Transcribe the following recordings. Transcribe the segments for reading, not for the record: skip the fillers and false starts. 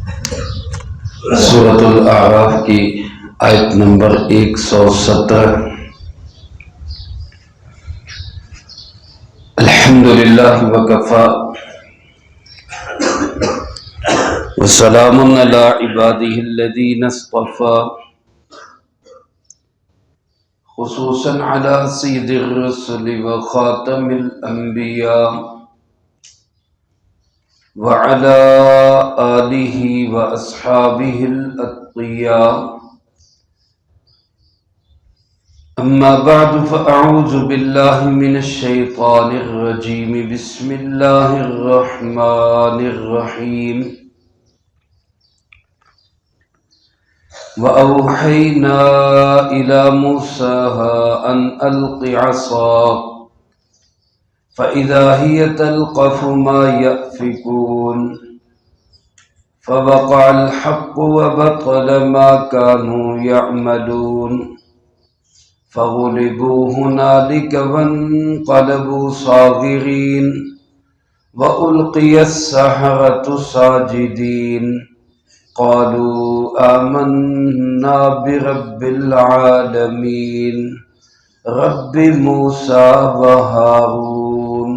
سورۃ الاعراف کی آیت نمبر 117۔ الحمدللہ وکفی وسلام علی عبادہ الذین اصطفی، خصوصا علی سید الرسل وخاتم الانبیاء وعلى آلہ واصحابہ الاتقیاء۔ اما بعد فاعوذ باللہ من الشیطان الرجیم، بسم اللہ الرحمن الرحیم۔ وأوحينا إلى موسى أن ألق عصاك فإذا هي تلقف ما يأفكون فوقع الحق وبطل ما كانوا يعملون فغلبوا هنالك وانقلبوا صاغرين وألقي السحرة ساجدين قالوا آمنا برب العالمين رب موسى وهارون۔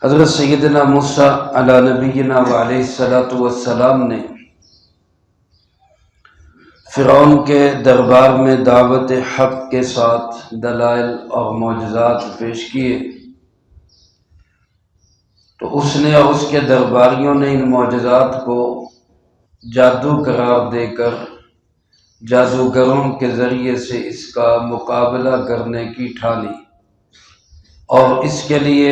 حضرت سیدنا موسیٰ علی نبینا وعلیہ الصلاۃ والسلام نے فرعون کے دربار میں دعوت حق کے ساتھ دلائل اور معجزات پیش کیے، تو اس نے اور اس کے درباریوں نے ان معجزات کو جادو قرار دے کر جادوگروں کے ذریعے سے اس کا مقابلہ کرنے کی ٹھانی، اور اس کے لیے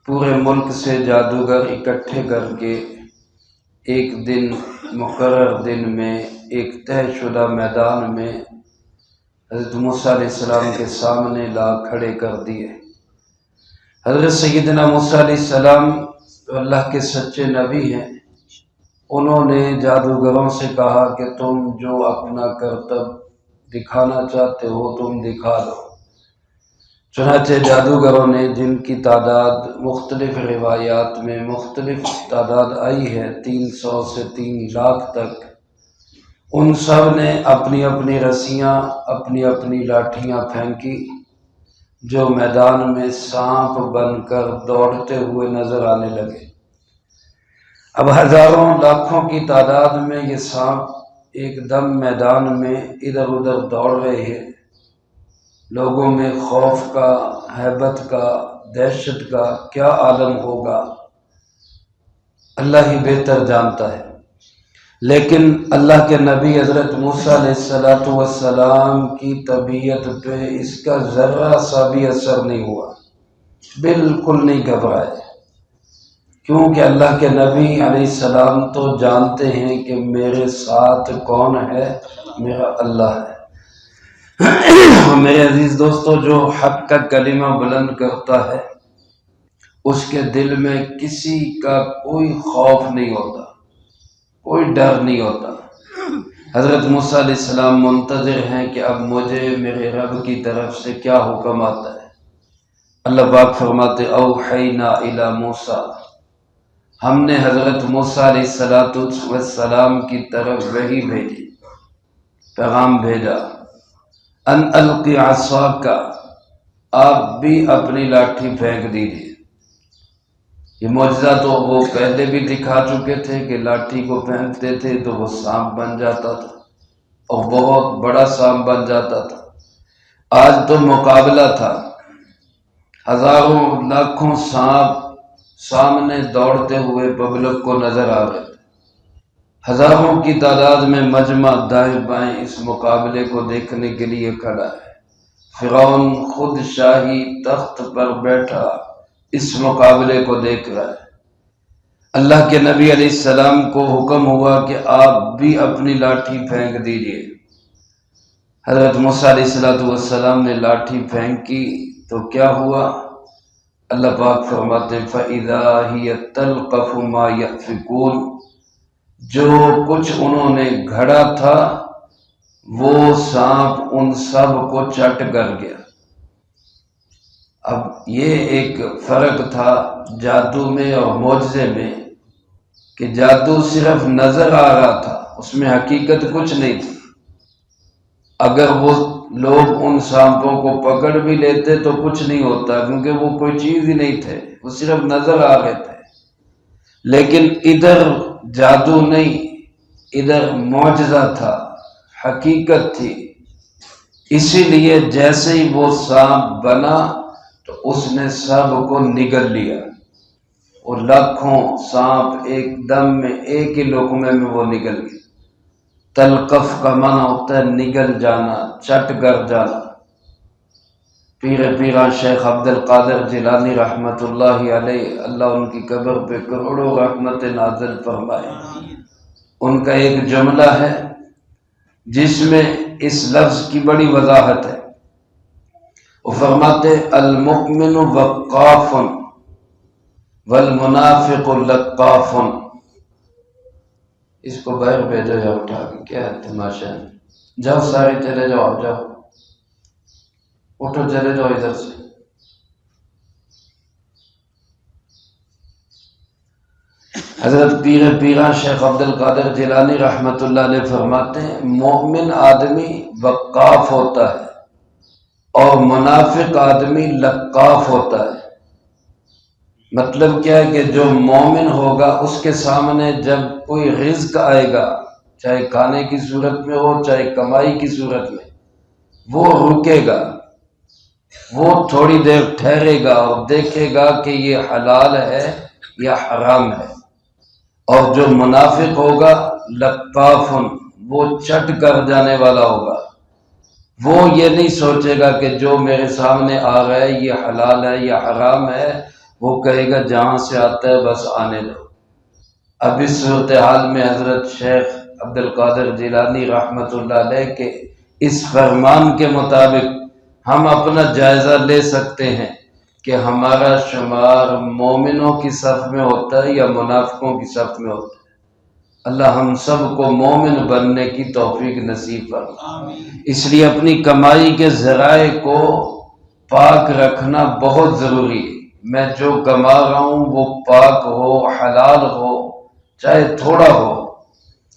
پورے ملک سے جادوگر اکٹھے کر کے ایک دن مقرر دن میں ایک طے شدہ میدان میں حضرت موسیٰ علیہ السلام کے سامنے لا کھڑے کر دیے۔ حضرت سیدنا موسیٰ علیہ السلام جو اللہ کے سچے نبی ہیں، انہوں نے جادوگروں سے کہا کہ تم جو اپنا کرتب دکھانا چاہتے ہو تم دکھا دو۔ چنانچہ جادوگروں نے، جن کی تعداد مختلف روایات میں مختلف تعداد آئی ہے، 300 سے 3 لاکھ تک، ان سب نے اپنی اپنی رسیاں، اپنی اپنی لاٹھیاں پھینکی، جو میدان میں سانپ بن کر دوڑتے ہوئے نظر آنے لگے۔ اب ہزاروں لاکھوں کی تعداد میں یہ سانپ ایک دم میدان میں ادھر ادھر دوڑ رہے ہیں۔ لوگوں میں خوف کا، ہیبت کا، دہشت کا کیا عالم ہوگا، اللہ ہی بہتر جانتا ہے۔ لیکن اللہ کے نبی حضرت موسیٰ علیہ السلام کی طبیعت پہ اس کا ذرہ سا بھی اثر نہیں ہوا، بالکل نہیں گھبرائے، کیونکہ اللہ کے نبی علیہ السلام تو جانتے ہیں کہ میرے ساتھ کون ہے، میرا اللہ ہے۔ میرے عزیز دوستو، جو حق کا کلمہ بلند کرتا ہے اس کے دل میں کسی کا کوئی خوف نہیں ہوتا، کوئی ڈر نہیں ہوتا۔ حضرت موسیٰ علیہ السلام منتظر ہیں کہ اب مجھے میرے رب کی طرف سے کیا حکم آتا ہے۔ اللہ پاک فرماتے اوحینا الی موسیٰ، ہم نے حضرت موسیٰ علیہ السلام کی طرف وحی بھیجی، پیغام بھیجا، ان القی عصاک، آپ بھی اپنی لاٹھی پھینک دیجیے۔ یہ معجزہ تو وہ پہلے بھی دکھا چکے تھے کہ لاٹھی کو پھینکتے تھے تو وہ سانپ بن جاتا تھا، اور بہت بڑا سانپ بن جاتا تھا۔ آج تو مقابلہ تھا، ہزاروں لاکھوں سانپ سامنے دوڑتے ہوئے پبلک کو نظر آ رہے تھے۔ ہزاروں کی تعداد میں مجمع دائیں بائیں اس مقابلے کو دیکھنے کے لیے کھڑا ہے۔ فرعون خود شاہی تخت پر بیٹھا اس مقابلے کو دیکھ رہا ہے۔ اللہ کے نبی علیہ السلام کو حکم ہوا کہ آپ بھی اپنی لاٹھی پھینک دیجیے۔ حضرت موسیٰ علیہ السلام نے لاٹھی پھینکی تو کیا ہوا؟ اللہ پاک فرماتے فَإِذَا هِيَ تَلْقَفُ مَا يَأْفِكُونَ، جو کچھ انہوں نے گھڑا تھا وہ سانپ ان سب کو چٹ کر گیا۔ اب یہ ایک فرق تھا جادو میں اور معجزے میں کہ جادو صرف نظر آ رہا تھا، اس میں حقیقت کچھ نہیں تھی۔ اگر وہ لوگ ان سانپوں کو پکڑ بھی لیتے تو کچھ نہیں ہوتا، کیونکہ وہ کوئی چیز ہی نہیں تھے، وہ صرف نظر آ رہے تھے۔ لیکن ادھر جادو نہیں، ادھر معجزہ تھا، حقیقت تھی۔ اسی لیے جیسے ہی وہ سانپ بنا تو اس نے سب کو نگل لیا، اور لاکھوں سانپ ایک دم میں ایک ہی لقمے میں وہ نگل گئے۔ تلقف کا معنی ہوتا ہے نگل جانا، چٹ کر جانا۔ پیران شیخ عبد القادر جیلانی رحمۃ اللہ علیہ، اللہ ان کی قبر پہ کروڑوں رحمت نازل فرمائے، ان کا ایک جملہ ہے جس میں اس لفظ کی بڑی وضاحت ہے۔ وہ فرماتے المؤمن وقاف والمنافق لقاف۔ اس کو باہر بھیجو یا اٹھا کے، کیا ہے تماشا ہے؟ جاؤ سارے چلے جاؤ، آپ جاؤ، اٹھو چلے جاؤ ادھر سے۔ حضرت پیران شیخ عبد القادر جیلانی رحمۃ اللہ علیہ فرماتے ہیں مومن آدمی وقاف ہوتا ہے اور منافق آدمی لقاف ہوتا ہے۔ مطلب کیا ہے کہ جو مومن ہوگا اس کے سامنے جب کوئی رزق آئے گا، چاہے کھانے کی صورت میں ہو چاہے کمائی کی صورت میں، وہ رکے گا، وہ تھوڑی دیر ٹھہرے گا اور دیکھے گا کہ یہ حلال ہے یا حرام ہے۔ اور جو منافق ہوگا لقاف، وہ چٹ کر جانے والا ہوگا، وہ یہ نہیں سوچے گا کہ جو میرے سامنے آ رہا ہے یہ حلال ہے یا حرام ہے، وہ کہے گا جہاں سے آتا ہے بس آنے دو۔ اب اس صورتحال میں حضرت شیخ عبد القادر جیلانی رحمۃ اللہ علیہ کے اس فرمان کے مطابق ہم اپنا جائزہ لے سکتے ہیں کہ ہمارا شمار مومنوں کی صف میں ہوتا ہے یا منافقوں کی صف میں ہوتا ہے۔ اللہ ہم سب کو مومن بننے کی توفیق نصیب فرمائے۔ اس لیے اپنی کمائی کے ذرائع کو پاک رکھنا بہت ضروری ہے۔ میں جو کما رہا ہوں وہ پاک ہو، حلال ہو، چاہے تھوڑا ہو۔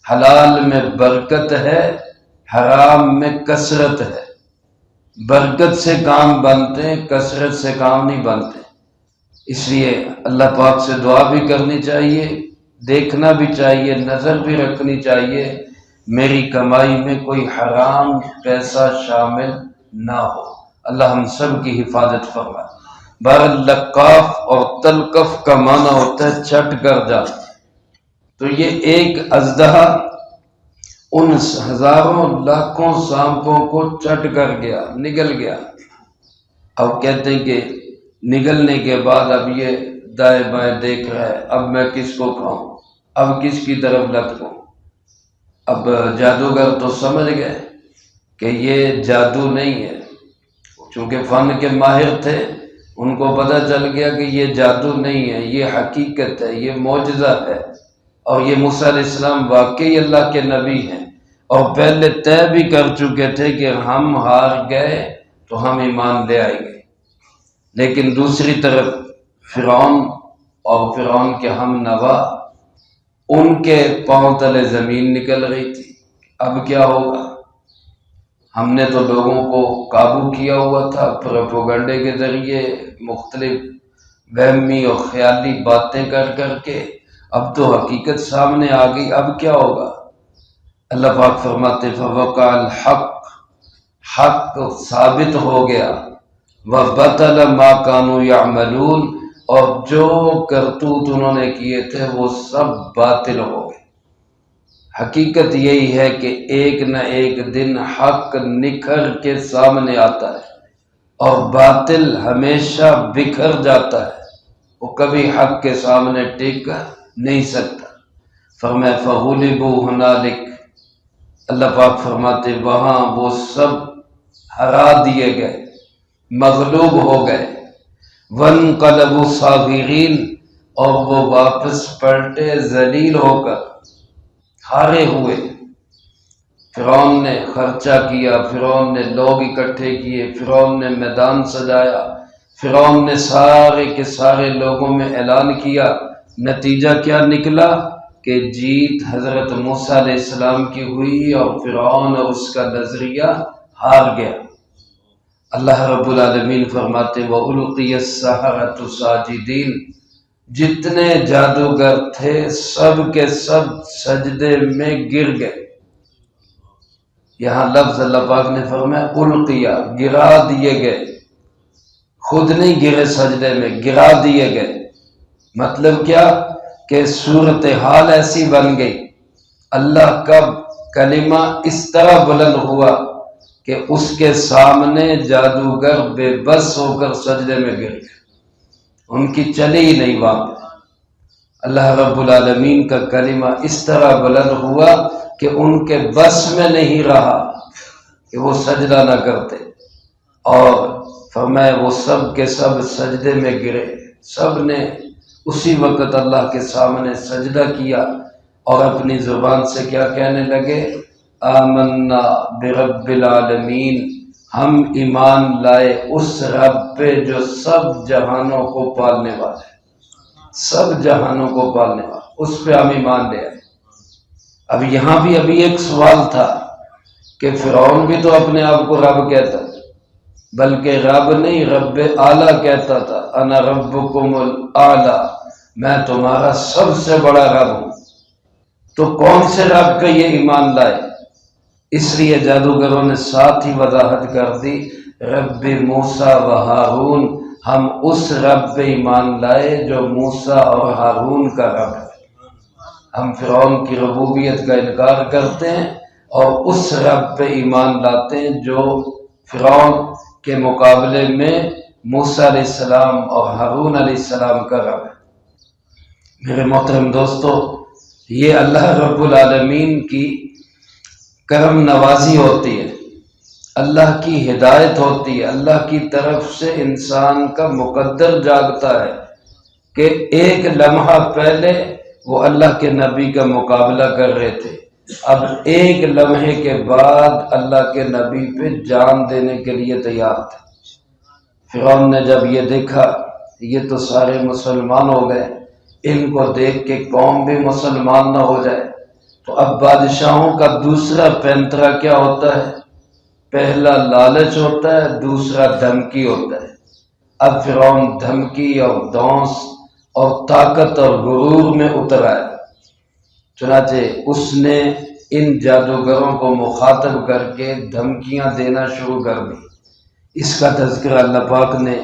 حلال میں برکت ہے، حرام میں کثرت ہے۔ برکت سے کام بنتے ہیں، کثرت سے کام نہیں بنتے۔ اس لیے اللہ پاک سے دعا بھی کرنی چاہیے، دیکھنا بھی چاہیے، نظر بھی رکھنی چاہیے میری کمائی میں کوئی حرام پیسہ شامل نہ ہو۔ اللہ ہم سب کی حفاظت فرمائے۔ بہر لقاف اور تلقف کا معنی ہوتا ہے چٹ کر جانا۔ تو یہ ایک اژدہا ان ہزاروں لاکھوں سانپوں کو چٹ کر گیا، نگل گیا۔ اب کہتے ہیں کہ نگلنے کے بعد اب یہ دائیں بائیں دیکھ رہا ہے، اب میں کس کو کھاؤں، اب کس کی طرف لٹکوں۔ اب جادوگر تو سمجھ گئے کہ یہ جادو نہیں ہے، چونکہ فن کے ماہر تھے، ان کو پتہ چل گیا کہ یہ جادو نہیں ہے، یہ حقیقت ہے، یہ معجزہ ہے، اور یہ موسیٰ علیہ السلام واقعی اللہ کے نبی ہیں، اور پہلے طے بھی کر چکے تھے کہ ہم ہار گئے تو ہم ایمان لے آئیں گے۔ لیکن دوسری طرف فرعون اور فرعون کے ہم نوا، ان کے پاؤں تلے زمین نکل رہی تھی۔ اب کیا ہوگا؟ ہم نے تو لوگوں کو قابو کیا ہوا تھا پروپیگنڈے کے ذریعے، مختلف وہمی اور خیالی باتیں کر کر کے، اب تو حقیقت سامنے آ گئی، اب کیا ہوگا؟ اللہ پاک فرماتے فوقع الحق، حق ثابت ہو گیا، وبطل ما كانوا يعملون، اور جو کرتوت انہوں نے کیے تھے وہ سب باطل ہو گئے۔ حقیقت یہی ہے کہ ایک نہ ایک دن حق نکھر کے سامنے آتا ہے اور باطل ہمیشہ بکھر جاتا ہے، وہ کبھی حق کے سامنے ٹک نہیں سکتا۔ فرمایا فغلبوا ہنالک، اللہ پاک فرماتے وہاں وہ سب ہرا دیے گئے، مغلوب ہو گئے، وانقلبوا صاغرین، اور وہ واپس پلٹے ذلیل ہو کر، ہارے ہوئے۔ فرعون نے خرچہ کیا، فرعون نے لوگ اکٹھے کیے، فرعون نے میدان سجایا، فرعون نے سارے کے سارے لوگوں میں اعلان کیا، نتیجہ کیا نکلا کہ جیت حضرت موسیٰ علیہ السلام کی ہوئی اور فرعون اور اس کا نظریہ ہار گیا۔ اللہ رب العالمین فرماتے وَأُلْقِيَ السَّحَرَةُ سَاجِدِينَ، جتنے جادوگر تھے سب کے سب سجدے میں گر گئے۔ یہاں لفظ اللہ پاک نے فرمایا القیا، گرا دیے گئے، خود نہیں گرے سجدے میں، گرا دیے گئے۔ مطلب کیا کہ صورتحال ایسی بن گئی، اللہ کا کلمہ اس طرح بلند ہوا کہ اس کے سامنے جادوگر بے بس ہو کر سجدے میں گر گئے، ان کی چلی ہی نہیں وہاں پہ۔ اللہ رب العالمین کا کلمہ اس طرح بلند ہوا کہ ان کے بس میں نہیں رہا کہ وہ سجدہ نہ کرتے، اور فرمایا وہ سب کے سب سجدے میں گرے، سب نے اسی وقت اللہ کے سامنے سجدہ کیا اور اپنی زبان سے کیا کہنے لگے؟ آمنا برب العالمین، ہم ایمان لائے اس رب پہ جو سب جہانوں کو پالنے والا ہے، سب جہانوں کو پالنے والا، اس پہ ہم ایمان لے آئے۔ اب یہاں بھی ابھی ایک سوال تھا کہ فرعون بھی تو اپنے آپ کو رب کہتا، بلکہ رب نہیں رب اعلیٰ کہتا تھا، انا ربکم الاعلیٰ، میں تمہارا سب سے بڑا رب ہوں۔ تو کون سے رب کا یہ ایمان لائے؟ اس لیے جادوگروں نے ساتھ ہی وضاحت کر دی، رب موسیٰ و ہارون، ہم اس رب پہ ایمان لائے جو موسیٰ اور ہارون کا رب ہے۔ ہم فرعون کی ربوبیت کا انکار کرتے ہیں اور اس رب پہ ایمان لاتے ہیں جو فرعون کے مقابلے میں موسیٰ علیہ السلام اور ہارون علیہ السلام کا رب ہے۔ میرے محترم دوستو، یہ اللہ رب العالمین کی کرم نوازی ہوتی ہے، اللہ کی ہدایت ہوتی ہے، اللہ کی طرف سے انسان کا مقدر جاگتا ہے کہ ایک لمحہ پہلے وہ اللہ کے نبی کا مقابلہ کر رہے تھے، اب ایک لمحے کے بعد اللہ کے نبی پہ جان دینے کے لیے تیار تھے۔ فرعون نے جب یہ دیکھا یہ تو سارے مسلمان ہو گئے، ان کو دیکھ کے قوم بھی مسلمان نہ ہو جائے، تو اب بادشاہوں کا دوسرا پینترا کیا ہوتا ہے؟ پہلا لالچ ہوتا ہے، دوسرا دھمکی ہوتا ہے۔ اب فرعون دھمکی اور دھونس اور طاقت اور غرور میں اتر آیا، چنانچہ اس نے ان جادوگروں کو مخاطب کر کے دھمکیاں دینا شروع کر دی۔ اس کا تذکرہ اللہ پاک نے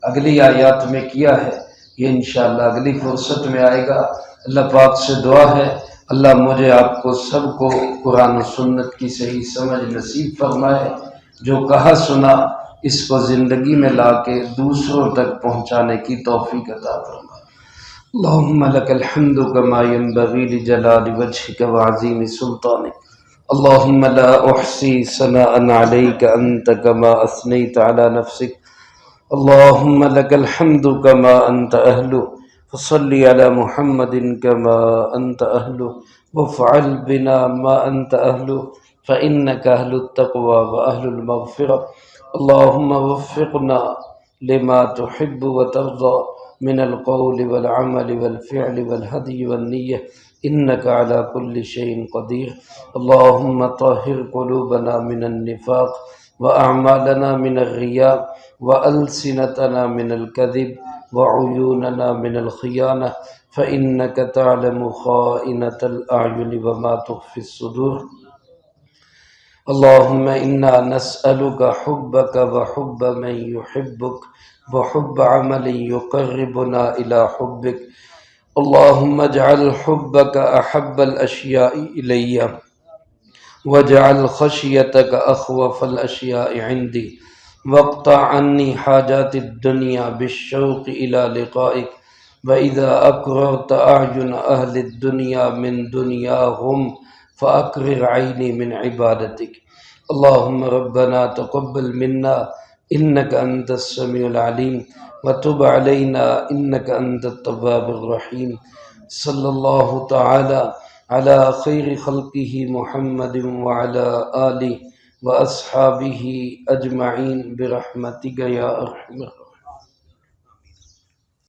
اگلی آیات میں کیا ہے، یہ انشاءاللہ اگلی فرصت میں آئے گا۔ اللہ پاک سے دعا ہے اللہ مجھے آپ کو سب کو قرآن و سنت کی صحیح سمجھ نصیب فرمائے، جو کہا سنا اس کو زندگی میں لا کے دوسروں تک پہنچانے کی توفیق عطا فرمائے۔ اللہم لک الحمد کما ینبغی لجلال وجہک وعظیم سلطانک، اللہم لا احصی ثناء علیک انت کما اثنیت علی نفسک، اللہم لک الحمد کما انت اہلو، فصلی علی محمد کما انت اہلو، وافعل بنا ما انت اہلو، فإنک اہل التقوی واہل المغفرہ، اللہم وفقنا لما تحب وترضى من القول والعمل والفعل والهدي والنية إنك على كل شيء قدير، اللهم طهر قلوبنا من النفاق وأعمالنا من الرياء وألسنتنا من الكذب وعيوننا من الخيانة فإنك تعلم خائنة الأعين وما تخفي الصدور، اللهم إنا نسألك حبك وحب من يحبك وحب عمل يقربنا إلى حبك، اللهم اجعل حبك أحب الأشياء إلي واجعل خشيتك أخوف الأشياء عندي، واقطع عني حاجات الدنيا بالشوق إلى لقائك، وإذا أكررت أعين أهل الدنيا من دنياهم فأكرر عيني من عبادتك، اللهم ربنا تقبل منا إنك أنت السميع العليم وتب علينا إنك أنت التواب الرحيم، صلى الله تعالى على خير خلقه محمد وعلى آله وأصحابه أجمعين برحمتك يا أرحم الراحمين۔